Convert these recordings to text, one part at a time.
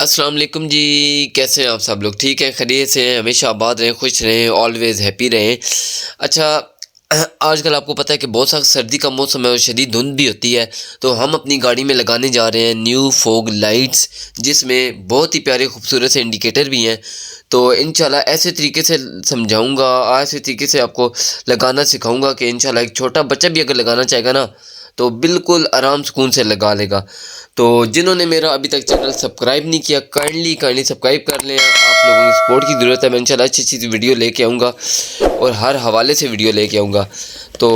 अस्सलाम वालेकुम जी। कैसे हैं आप सब लोग? ठीक हैं, खैरियत से हैं, हमेशा आबाद रहें, खुश रहें, ऑलवेज़ हैप्पी रहें। अच्छा, आजकल आपको पता है कि बहुत सख्त सर्दी का मौसम है और शदीद धुंध भी होती है। तो हम अपनी गाड़ी में लगाने जा रहे हैं न्यू फॉग लाइट्स, जिसमें बहुत ही प्यारे खूबसूरत से इंडिकेटर भी हैं। तो इंशाल्लाह ऐसे तरीके से समझाऊंगा, ऐसे तरीके से आपको लगाना सिखाऊंगा कि इंशाल्लाह एक छोटा बच्चा भी अगर लगाना चाहेगा ना तो बिल्कुल आराम सुकून से लगा लेगा। तो जिन्होंने मेरा अभी तक चैनल सब्सक्राइब नहीं किया, काइंडली सब्सक्राइब कर लें। आप लोगों की सपोर्ट की ज़रूरत है। मैं इंशाल्लाह अच्छी अच्छी वीडियो लेके आऊँगा और हर हवाले से वीडियो लेके आऊँगा। तो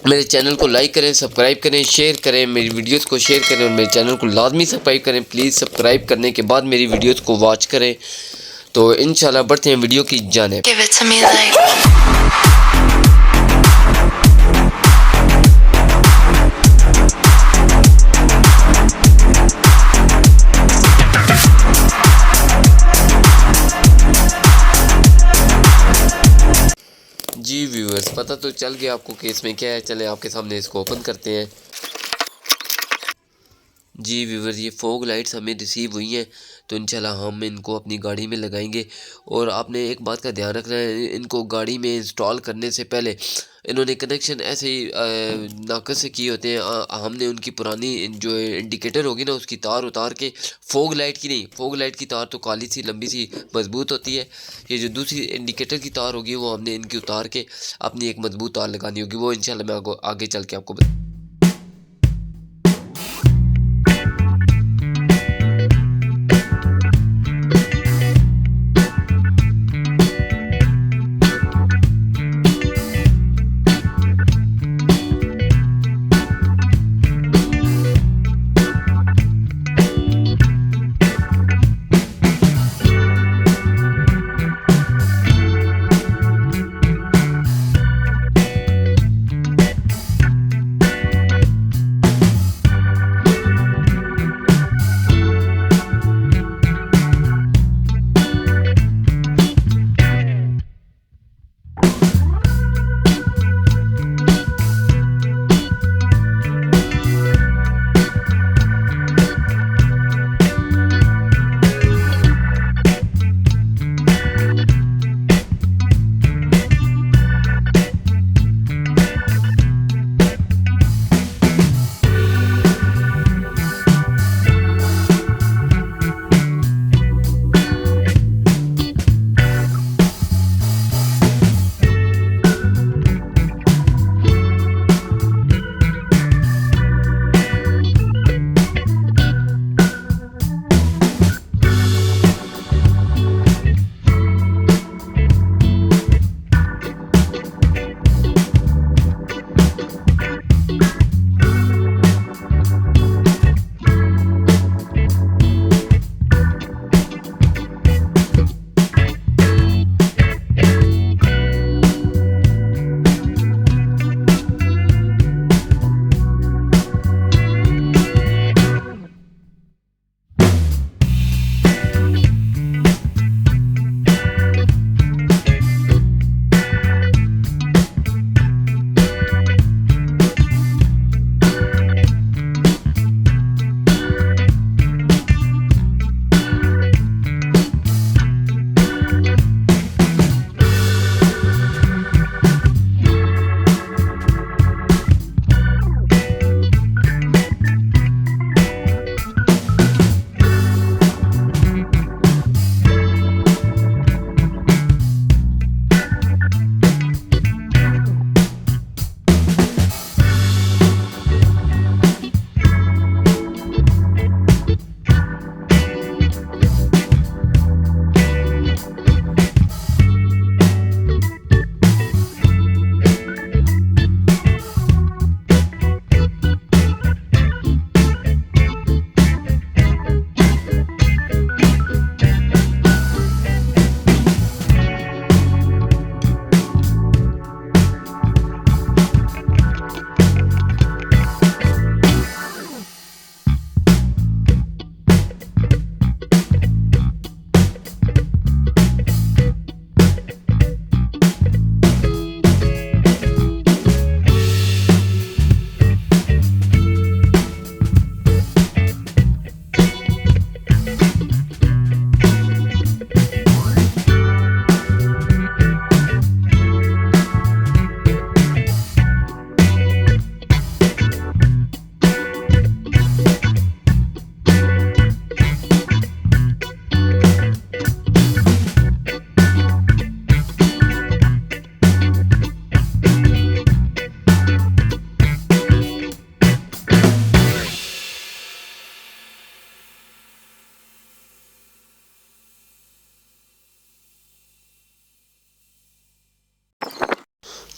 मेरे चैनल को लाइक करें, सब्सक्राइब करें, शेयर करें, मेरी वीडियोस को शेयर करें और मेरे चैनल को लाजमी सब्सक्राइब करें। प्लीज़ सब्सक्राइब करने के बाद मेरी वीडियोस को वॉच करें। तो इंशाल्लाह बढ़ते हैं वीडियो की जानिब। जी व्यूअर्स, पता तो चल गया आपको कि इसमें क्या है। चले आपके सामने इसको ओपन करते हैं। जी व्यूअर्स, ये फॉग लाइट्स हमें रिसीव हुई हैं, तो इंशाल्लाह हम इनको अपनी गाड़ी में लगाएंगे। और आपने एक बात का ध्यान रखना है, इनको गाड़ी में इंस्टॉल करने से पहले इन्होंने कनेक्शन ऐसे ही नाकस से किए होते हैं। हमने उनकी पुरानी जो इंडिकेटर होगी ना उसकी तार उतार के, फॉग लाइट की नहीं, फॉग लाइट की तार तो काली सी लंबी सी मजबूत होती है। ये जो दूसरी इंडिकेटर की तार होगी वो हमने इनकी उतार के अपनी एक मजबूत तार लगानी होगी। वो इंशाल्लाह मैं आगे चल के आपको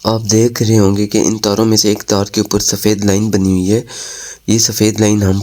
आप देख रहे होंगे कि इन तारों में से एक तार के ऊपर सफ़ेद लाइन बनी हुई है। ये सफ़ेद लाइन हम